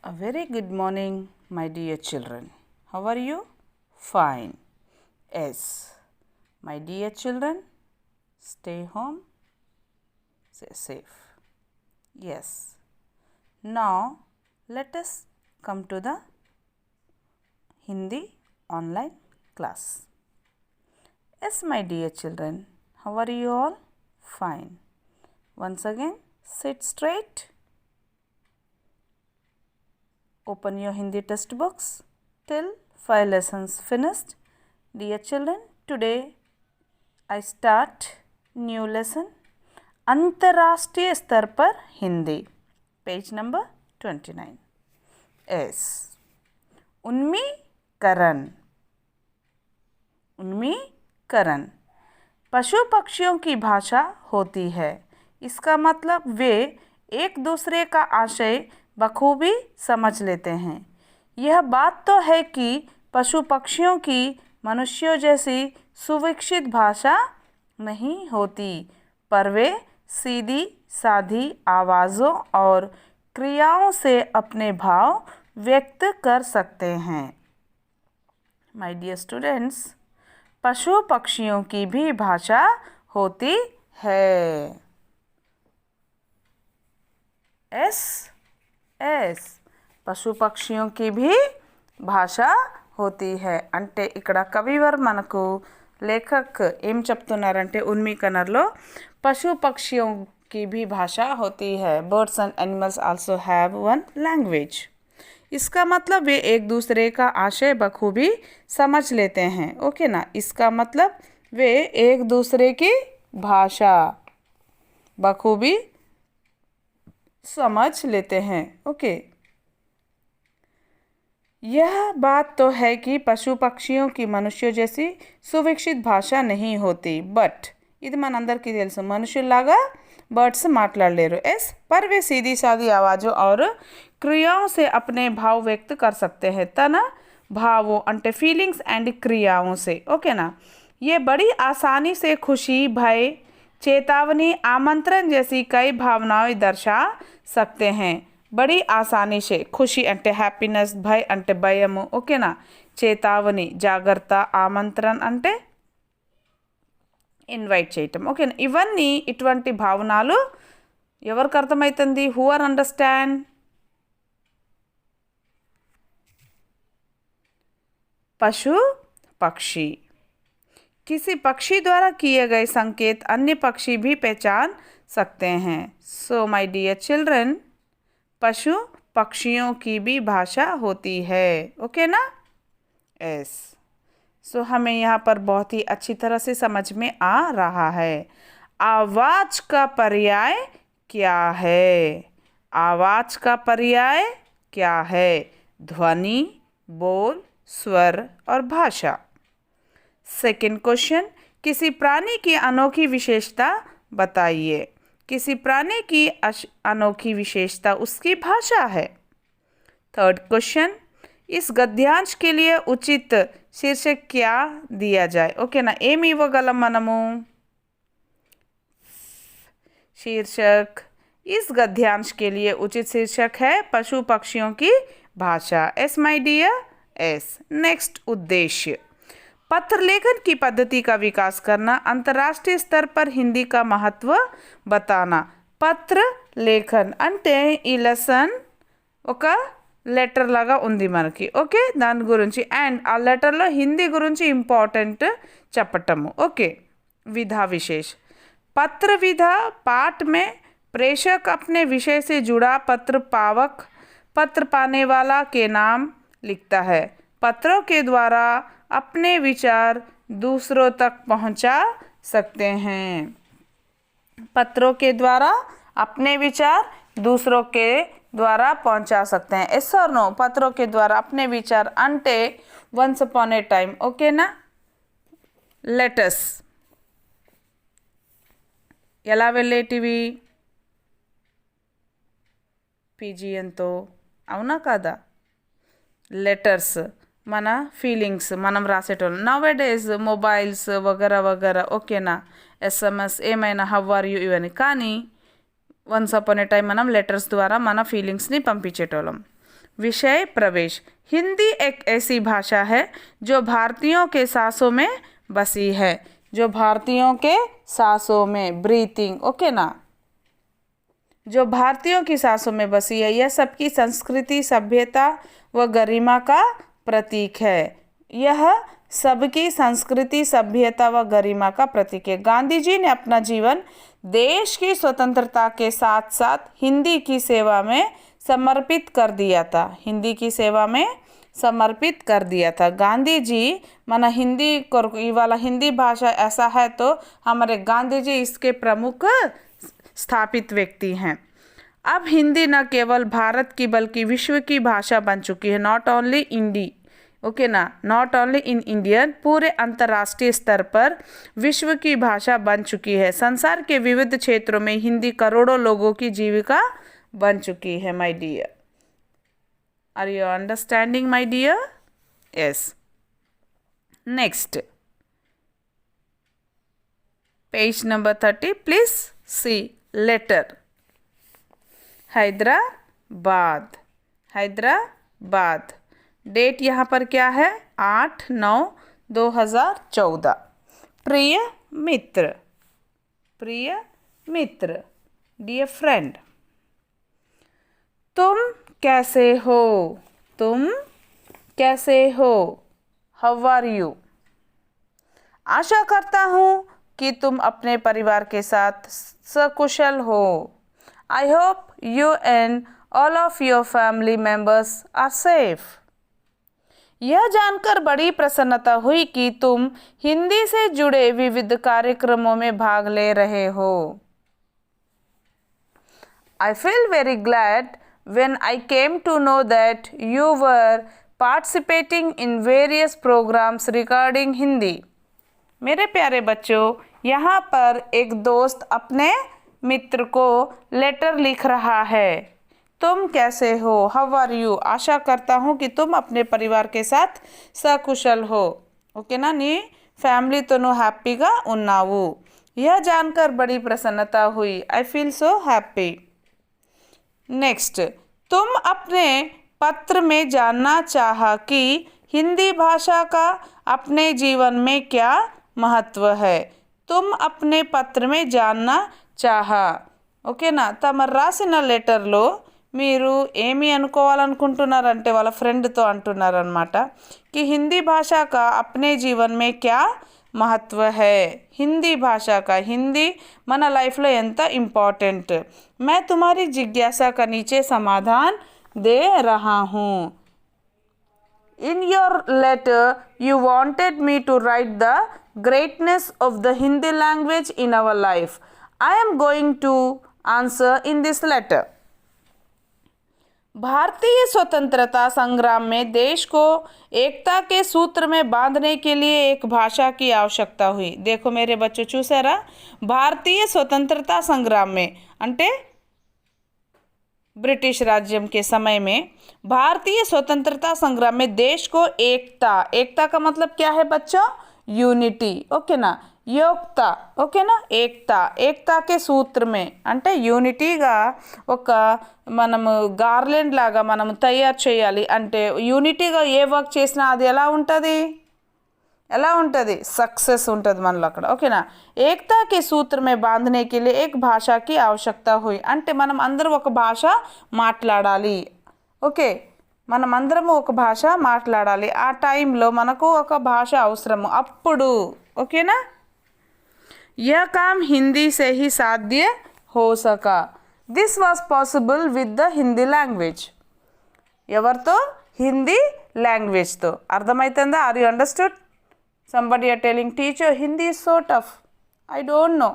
A very good morning, my dear children. How are you? Fine. Yes. My dear children, stay home, stay safe. Yes. Now, let us come to the Hindi online class. Yes, my dear children, how are you all? Fine. Once again, sit straight. Open your Hindi textbooks till 5 lessons finished. Dear children, today I start new lesson अंतर्राष्ट्रीय स्तर पर Hindi page number 29. S उन्मीकरण उन्मीकरण पशु पक्षियों की भाषा होती है. इसका मतलब वे एक दूसरे का आशय बखूबी समझ लेते हैं. यह बात तो है कि पशु पक्षियों की मनुष्यों जैसी सुविकसित भाषा नहीं होती, पर वे सीधी सादी आवाज़ों और क्रियाओं से अपने भाव व्यक्त कर सकते हैं. माय डियर स्टूडेंट्स, पशु पक्षियों की भी भाषा होती है. ఎస్ పశు పక్షిयों की भी భాష होती है. అంటే ఇక్కడ కవివర్ మనకు లేఖక్ ఏం చెప్తున్నారంటే ఉన్మీకరణలో పశు పక్షిयों की भी भाषा होती है. Birds and animals also have one language. इसका मतलब वे एक दूसरे का आशय बखूबी समझ लेते हैं. ओके ना. इसका मतलब वे एक दूसरे की भाषा बखूबी समझ लेते हैं. ओके. यह बात तो है कि पशु पक्षियों की मनुष्यों जैसी सुविकसित భాష नहीं होती, బట్ ఇది మనందరికీ తెలుసు, మనుషుల్లాగా బర్డ్స్ మాట్లాడలేరు. ఎస్ पर वे सीधी सादी आवाज़ों और क्रियाओं से अपने भाव व्यक्त कर सकते हैं. तन भावों అంటే फीलिंग्स एंड क्रियाओं से. ओके ना. ये बड़ी आसानी से खुशी, भय, चेतावनी, आमंत्रण जैसी कई भावनाएं दर्शा सकते हैं. बड़ी आसानी से खुशी అంటే హ్యాపీనెస్, భయ అంటే భయము. ఓకేనా. చేతావని జాగ్రత్త, ఆమంత్రణ అంటే ఇన్వైట్ చేయటం. ఓకేనా. ఇవన్నీ ఇటువంటి భావనలు ఎవరికి అర్థమవుతుంది? Who are understand? पशु पक्षी. किसी पक्षी द्वारा किए गए संकेत अन्य पक्षी भी पहचान सकते हैं. सो माय डियर चिल्ड्रन, पशु पक्षियों की भी भाषा होती है. ओके ना. यस. सो हमें यहाँ पर बहुत ही अच्छी तरह से समझ में आ रहा है. आवाज़ का पर्याय क्या है? आवाज़ का पर्याय क्या है? ध्वनि, बोल, स्वर और भाषा. सेकंड क्वेश्चन, किसी प्राणी की अनोखी विशेषता बताइए. किसी प्राणी की अनोखी विशेषता उसकी भाषा है. थर्ड क्वेश्चन, इस गद्यांश के लिए उचित शीर्षक क्या दिया जाए? ओके ना. ఏమి ఇవ్వగలం మనము शीर्षक? इस गद्यांश के लिए उचित शीर्षक है पशु पक्षियों की भाषा. Yes my dear. Yes. Next, उद्देश्य. पत्र लेखन की पद्धति का विकास करना, अंतर्राष्ट्रीय स्तर पर हिंदी का महत्व बताना. పత్ర లేఖన్ అంటే ఈ లెసన్ ఒక లెటర్ లాగా ఉంది మనకి. ఓకే. దాని గురించి అండ్ ఆ లెటర్లో హిందీ గురించి ఇంపార్టెంట్ చెప్పటము. ఓకే. विधा विशेष. पत्र विधा पाठ में प्रेषक अपने विषय से जुड़ा पत्र पावक, पत्र पाने वाला के नाम लिखता है. पत्रों के द्वारा अपने विचार दूसरों तक पहुंचा सकते हैं. पत्रों के द्वारा अपने विचार दूसरों के द्वारा पहुंचा सकते हैं. एस और नो. पत्रों के द्वारा अपने विचार అంటే once upon a time. Okay ना. లెటర్స్ ఎలా వెళ్ళేటివి? పీజియన్తో. అవునా కాదా? లెటర్స్ మన ఫీలింగ్స్ మనం రాసేటోళ్ళం. నవ్ డేస్ మొబైల్స్ వగర వగర. ఓకేనా. ఎస్ఎంఎస్ ఏమైనా హౌ ఆర్ యూ ఇవన్నీ. కానీ వన్స్ అపాన్ ఏ టైం మనం లెటర్స్ ద్వారా మన ఫీలింగ్స్ని పంపించేటోళ్ళం. विषय प्रवेश। हिंदी एक ऐसी भाषा है जो भारतीयों के सांसों में बसी है, जो भारतीयों के सांसों में, ब्रीथिंग, ओके ना, जो भारतीयों की सांसों में बसी है। यह सबकी संस्कृति, सभ्यता व गरिमा का प्रतीक है। यह सबकी संस्कृति, सभ्यता व गरिमा का प्रतीक है। गांधी जी ने अपना जीवन देश की स्वतंत्रता के साथ साथ हिंदी की सेवा में समर्पित कर दिया था। हिंदी की सेवा में समर्पित कर दिया था गांधी जी। माना हिंदी वाला हिंदी भाषा ऐसा है तो हमारे गांधी जी इसके प्रमुख स्थापित व्यक्ति हैं। अब हिंदी न केवल भारत की बल्कि विश्व की भाषा बन चुकी है। नॉट ओनली इंडी, ओके ना, नॉट ओनली इन इंडियन, पूरे अंतर्राष्ट्रीय स्तर पर विश्व की भाषा बन चुकी है। संसार के विविध क्षेत्रों में हिंदी करोड़ों लोगों की जीविका बन चुकी है। My dear, are you understanding my dear? Yes. Next, page number 30, please see letter. Hyderabad, Hyderabad. Date यहाँ पर क्या है? 8/9/2014। प्रिय मित्र, प्रिय मित्र, डियर फ्रेंड, तुम कैसे हो? तुम कैसे हो? How are you? आशा करता हूँ कि तुम अपने परिवार के साथ सकुशल हो। I hope you and all of your family members are safe. यह जानकर बड़ी प्रसन्नता हुई कि तुम हिंदी से जुड़े विविध कार्यक्रमों में भाग ले रहे हो। I feel very glad when I came to know that you were participating in various programs regarding Hindi. मेरे प्यारे बच्चों, यहाँ पर एक दोस्त अपने मित्र को लेटर लिख रहा है। तुम कैसे हो? How are you? आशा करता हूँ कि तुम अपने परिवार के साथ सकुशल हो। ओके ना नी फैमिली तो नो हैप्पीगा उन्नावू। यह जानकर बड़ी प्रसन्नता हुई। I feel so happy. Next, तुम अपने पत्र में जानना चाहा कि हिंदी भाषा का अपने जीवन में क्या महत्व है। तुम अपने पत्र में जानना చాహా, ఓకేనా? తమ రాసిన లెటర్లో మీరు ఏమి అనుకోవాలనుకుంటున్నారంటే వాళ్ళ ఫ్రెండ్తో అంటున్నారనమాట कि हिंदी भाषा का अपने जीवन में क्या महत्व है। हिंदी भाषा का, हिंदी మన లైఫ్లో ఎంత ఇంపార్టెంట్। मैं तुम्हारी जिज्ञासा का नीचे समाधान दे रहा हूँ। In your letter you wanted me to write the greatness of the Hindi language in our life. I am going to answer in this letter. भारतीय स्वतंत्रता संग्राम में देश को एकता के सूत्र में बांधने के लिए एक भाषा की आवश्यकता हुई। देखो मेरे बच्चों చూసారా, भारतीय स्वतंत्रता संग्राम में అంటే ब्रिटिश राज्य के समय में भारतीय स्वतंत्रता संग्राम में देश को एकता, एकता का मतलब क्या है बच्चों? यूनिटी, ओके ना, योक्ता, ఓకేనా, ఏక్తా, ఏక్తాకే సూత్రమే అంటే యూనిటీగా ఒక మనము గార్లెండ్ లాగా మనం తయారు చేయాలి అంటే యూనిటీగా ఏ వర్క్ చేసినా అది ఎలా ఉంటుంది? ఎలా ఉంటుంది? सक्सेस ఉంటుంది మనలో అక్కడ, ఓకేనా। ఏక్తా के सूत्र में बांधने के लिए एक भाषा की आवश्यकता हुई అంటే మనం అందరం ఒక భాష మాట్లాడాలి, ఓకే, మనం అందరం ఒక భాష మాట్లాడాలి। ఆ టైంలో మనకు ఒక భాష అవసరం అప్పుడు, ఓకేనా। यह काम हिंदी से ही साध्य हो सका। This was possible with the Hindi language. ఎవరితో? హిందీ లాంగ్వేజ్తో। అర్థమవుతుందా? Are you understood? somebody are telling teacher Hindi is so tough. I don't know.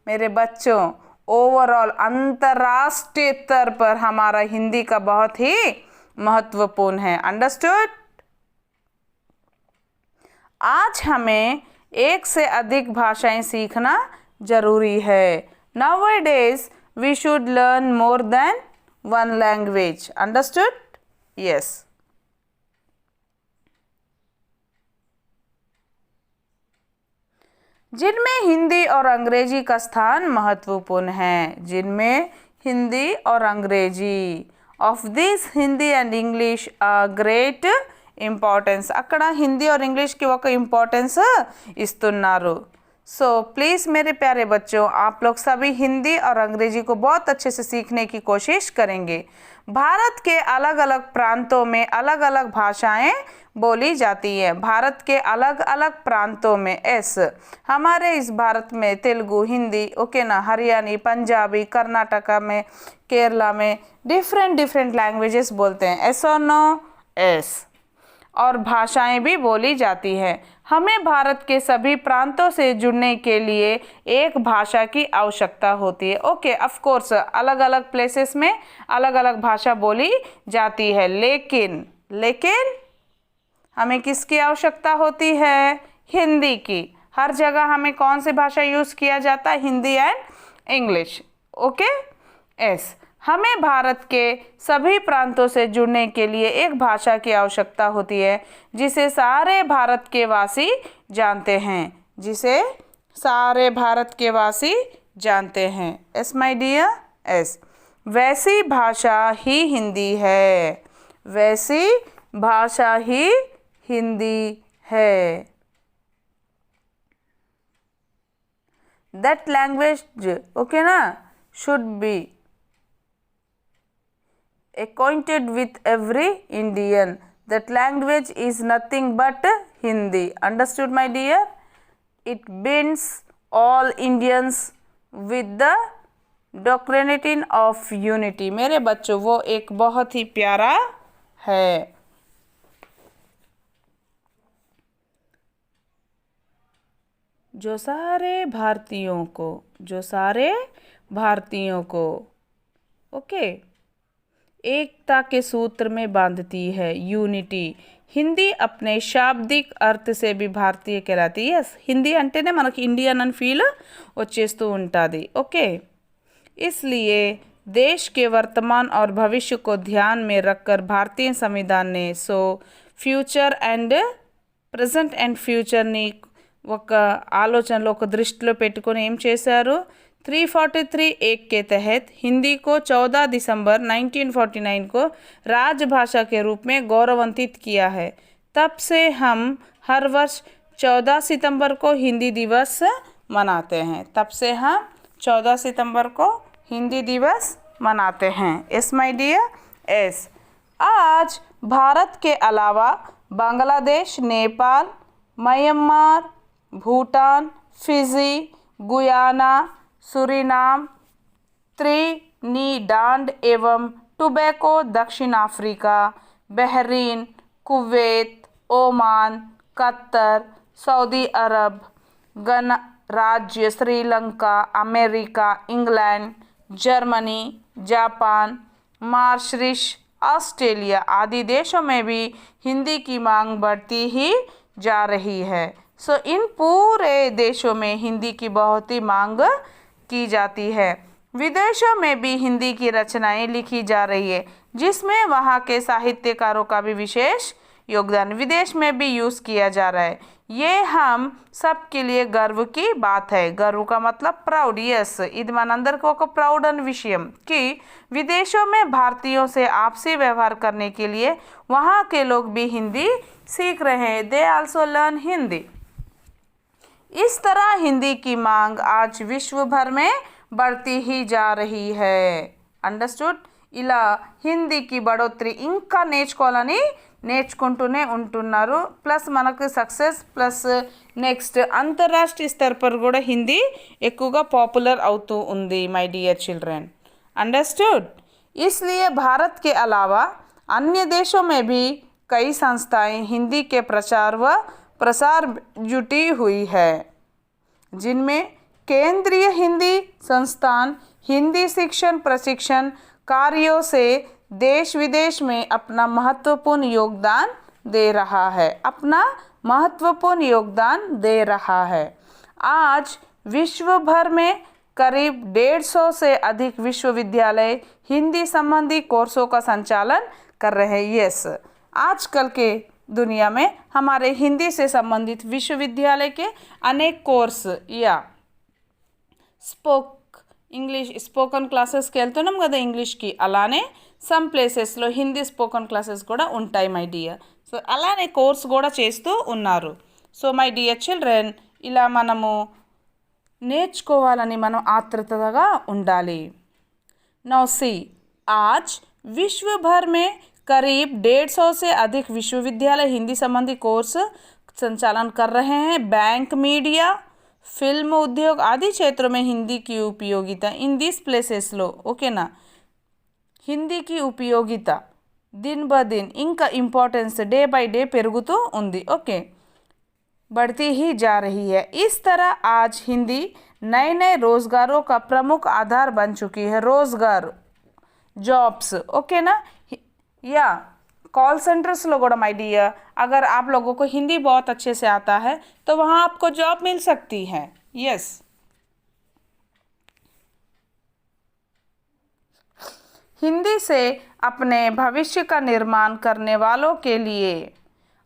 मेरे बच्चों, ओवरऑल अंतर्राष्ट्रीय स्तर पर हमारा हिंदी का बहुत ही महत्वपूर्ण है। अंडरस्टूड? आज हमें एक से अधिक भाषाएं सीखना जरूरी है। Nowadays we should learn more than one language. Understood? Yes. जिनमें हिंदी और अंग्रेजी का स्थान महत्वपूर्ण है, जिनमें हिंदी और अंग्रेजी of this Hindi and English great importance. అక్కడ హిందీ और ఇంగ్లీష్కి ఒక ఇంపార్టెన్స్ ఇస్తున్నారు. सो प्लीज़ मेरे प्यारे बच्चों, आप लोग सभी हिंदी और अंग्रेजी को बहुत अच्छे से सीखने की कोशिश करेंगे. भारत के अलग अलग प्रांतों में अलग अलग भाषाएं बोली जाती हैं. भारत के अलग अलग प्रांतों में हमारे इस भारत में तेलुगु, हिंदी, ओके ना, हरियाणी, पंजाबी, कर्नाटका में, केरला में डिफरेंट लैंग्वेजेस बोलते हैं. एस और नो? एस. और भाषाएं भी बोली जाती हैं. हमें भारत के सभी प्रांतों से जुड़ने के लिए एक भाषा की आवश्यकता होती है. ओके, ऑफ कोर्स अलग अलग प्लेसेस में अलग अलग भाषा बोली जाती है, लेकिन हमें किसकी आवश्यकता होती है? हिंदी की. हर जगह हमें कौन सी भाषा यूज़ किया जाता है? Hindi and English. Okay, S. हमें भारत के सभी प्रांतों से जुड़ने के लिए एक भाषा की आवश्यकता होती है जिसे सारे भारत के वासी जानते हैं. जिसे सारे भारत के वासी जानते हैं. Yes my dear? एस. वैसी भाषा ही हिंदी है. वैसी भाषा ही हिंदी है. That language, okay ना, should be acquainted with every Indian. That language is nothing but Hindi. Understood my dear? It binds all Indians with the doctrine of unity. मेरे बच्चों, वो एक बहुत ही प्यारा है. जो सारे भारतीयों को ओके एकता के सूत्र में बांधती है. यूनिटी. హిందీ अपने शाब्दिक अर्थ से भी भारतीय कहलाती है. హిందీ అంటేనే మనకి ఇండియన్ అని ఫీల్ వచ్చేస్తూ ఉంటుంది. ఓకే, इसलिए देश के वर्तमान और भविष्य को ध्यान में रखकर भारतीय संविधान ने ఫ్యూచర్ అండ్ ప్రజెంట్ అండ్ ఫ్యూచర్ని ఒక ఆలోచనలో ఒక దృష్టిలో పెట్టుకొని ఏం చేశారు? 343 एक के तहत हिंदी को 14 दिसंबर 1949 को राजभाषा के रूप में गौरवान्वित किया है. तब से हम हर वर्ष 14 सितंबर को हिंदी दिवस मनाते हैं. तब से हम 14 सितंबर को हिंदी दिवस मनाते हैं. Yes my dear? एस. आज भारत के अलावा Bangladesh, Nepal, Myanmar, Bhutan, Fiji, Guyana, Suriname, Trinidad एवं टोबैगो, दक्षिण Africa, Bahrain, Kuwait, Oman, Qatar, Saudi Arab, गणराज्य Sri Lanka, America, England, Germany, Japan, Mauritius, Australia आदि देशों में भी हिंदी की मांग बढ़ती ही जा रही है. सो इन पूरे देशों में हिंदी की बहुत ही मांग की जाती है. विदेशों में भी हिंदी की रचनाएं लिखी जा रही है जिसमें वहाँ के साहित्यकारों का भी विशेष योगदान विदेश में भी यूज़ किया जा रहा है. ये हम सब के लिए गर्व की बात है. गर्व का मतलब प्राउड. यस, ఇది మనందరికీ ఒక ప్రౌడ్ అనే విషయం कि विदेशों में भारतीयों से आपसी व्यवहार करने के लिए वहाँ के लोग भी हिंदी सीख रहे हैं. They also learn Hindi. इस तरह हिंदी की मांग आज विश्व भर में बढ़ती ही जा रही है. अंडरस्टूड? ఇలా హిందీకి బడోత్రి ఇంకా నేర్చుకుంటూనే ఉంటున్నారు. ప్లస్ మనకు సక్సెస్ ప్లస్ నెక్స్ట్ అంతర్రాష్ట్రీయ స్థాయి पर కూడా హిందీ ఎక్కువగా పాపులర్ అవుతూ ఉంది. My dear children, understood? इसलिए भारत के अलावा अन्य देशों में भी कई संस्थाएं हिंदी के प्रचार व प्रसार जुटी हुई है जिनमें केंद्रीय हिंदी संस्थान हिंदी शिक्षण प्रशिक्षण कार्यों से देश विदेश में अपना महत्वपूर्ण योगदान दे रहा है. आज विश्व भर में करीब 150 से अधिक विश्वविद्यालय हिंदी संबंधी कोर्सों का संचालन कर रहे हैं. यस, आजकल के दुनिया में हमारे हिंदी से संबंधित विश्वविद्यालय के अनेक कोर्स या स्पोक ఇంగ్లీష్ స్పోకన్ క్లాసెస్కి వెళ్తున్నాం కదా ఇంగ్లీష్కి, అలానే సమ్ ప్లేసెస్లో హిందీ స్పోకన్ క్లాసెస్ కూడా ఉంటాయి మై డియర్. సో అలానే కోర్స్ కూడా చేస్తూ ఉన్నారు. సో మై డియర్ చిల్డ్రన్, ఇలా మనము నేర్చుకోవాలని మనం ఆతృతగా ఉండాలి. नौ सी, आज विश्व भर में करीब 150 से अधिक विश्वविद्यालय हिंदी संबंधी कोर्स संचालन कर रहे हैं. बैंक, मीडिया, फिल्म उद्योग आदि क्षेत्रों में हिंदी की उपयोगिता in this places low, okay ना, हिंदी की उपयोगिता दिन ब दिन इनका इम्पोर्टेंस डे बाय डे పెరుగుతూ ఉంది. ओके, बढ़ती ही जा रही है. इस तरह आज हिंदी नए नए रोज़गारों का प्रमुख आधार बन चुकी है. रोज़गार, जॉब्स, ओके ना, या कॉल सेंटर्स लोगों ना माय डियर, अगर आप लोगों को हिंदी बहुत अच्छे से आता है तो वहाँ आपको जॉब मिल सकती है. यस, हिंदी से अपने भविष्य का निर्माण करने वालों के लिए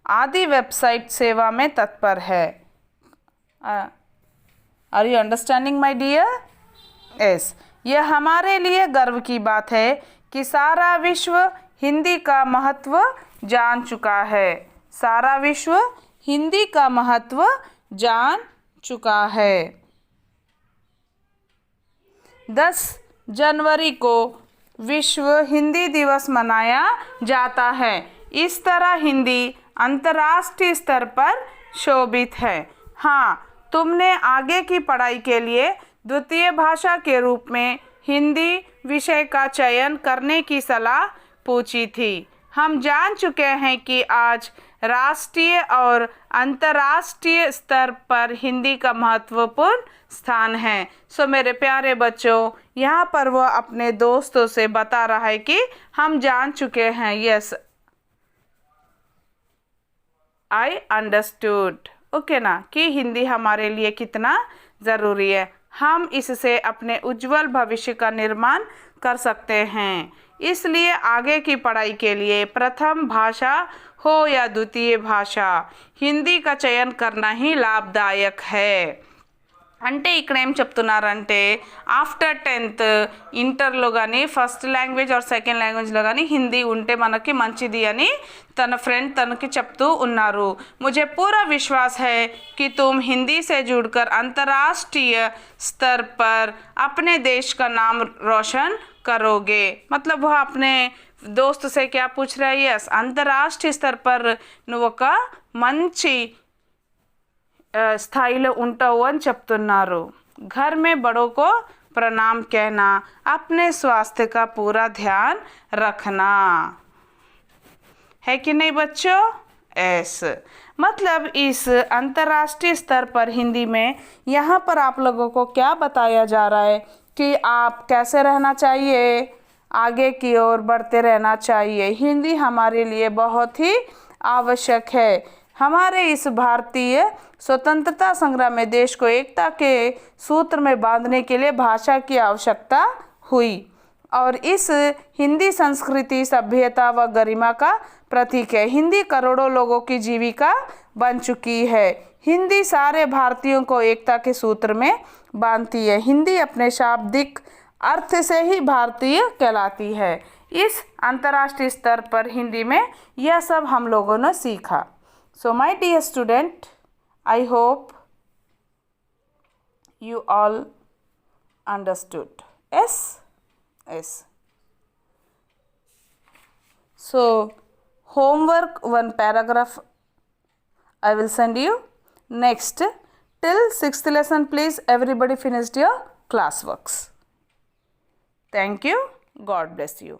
आदि वेबसाइट सेवा में तत्पर है. Are you understanding my dear? Yes, यह हमारे लिए गर्व की बात है कि सारा विश्व हिंदी का महत्व जान चुका है. सारा विश्व हिंदी का महत्व जान चुका है. 10 जनवरी को विश्व हिंदी दिवस मनाया जाता है. इस तरह हिंदी अंतर्राष्ट्रीय स्तर पर शोभित है. हाँ, तुमने आगे की पढ़ाई के लिए द्वितीय भाषा के रूप में हिंदी विषय का चयन करने की सलाह पूछी थी. हम जान चुके हैं कि आज राष्ट्रीय और अंतर्राष्ट्रीय स्तर पर हिंदी का महत्वपूर्ण स्थान है. सो मेरे प्यारे बच्चों, यहाँ पर वो अपने दोस्तों से बता रहा है कि हम जान चुके हैं. यस, आई अंडरस्टूड, ओके ना, कि हिंदी हमारे लिए कितना ज़रूरी है. हम इससे अपने उज्जवल भविष्य का निर्माण कर सकते हैं. इसलिए आगे की पढ़ाई के लिए प्रथम भाषा हो या द्वितीय भाषा, हिंदी का चयन करना ही लाभदायक है. అంటే ఇక్కడ ఏం చెప్తున్నారంటే ఆఫ్టర్ 10th ఇంటర్లో కానీ ఫస్ట్ లాంగ్వేజ్ ఆర్ సెకండ్ లాంగ్వేజ్లో కానీ హిందీ ఉంటే మనకి మంచిది అని తన ఫ్రెండ్ తనకి చెప్తూ ఉన్నారు. मुझे पूरा विश्वास है कि तुम हिंदी से जुड़कर अंतर्राष्ट्रीय स्तर पर अपने देश का नाम रोशन करोगे. मतलब वह अपने दोस्त से क्या पूछ रहा है? यस, अंतर्राष्ट्रीय स्तर पर నువ్వు ఒక మంచి స్థాయిలో ఉంటావు అని చెప్తున్నారు. घर में बड़ों को प्रणाम कहना, अपने स्वास्थ्य का पूरा ध्यान रखना है कि नहीं बच्चों? ऐसे मतलब इस अंतर्राष्ट्रीय स्तर पर हिंदी में यहाँ पर आप लोगों को क्या बताया जा रहा है कि आप कैसे रहना चाहिए, आगे की ओर बढ़ते रहना चाहिए. हिंदी हमारे लिए बहुत ही आवश्यक है. हमारे इस भारतीय स्वतंत्रता संग्राम में देश को एकता के सूत्र में बांधने के लिए भाषा की आवश्यकता हुई और इस हिंदी संस्कृति, सभ्यता व गरिमा का प्रतीक है. हिंदी करोड़ों लोगों की जीविका बन चुकी है. हिंदी सारे भारतीयों को एकता के सूत्र में बांधती है. हिंदी अपने शाब्दिक अर्थ से ही भारतीय कहलाती है. इस अंतर्राष्ट्रीय स्तर पर हिंदी में यह सब हम लोगों ने सीखा. So my dear student, I hope you all understood. Yes? Yes. So homework, one paragraph I will send you. Next, till 6th lesson, please everybody finished your classworks. Thank you. God bless you.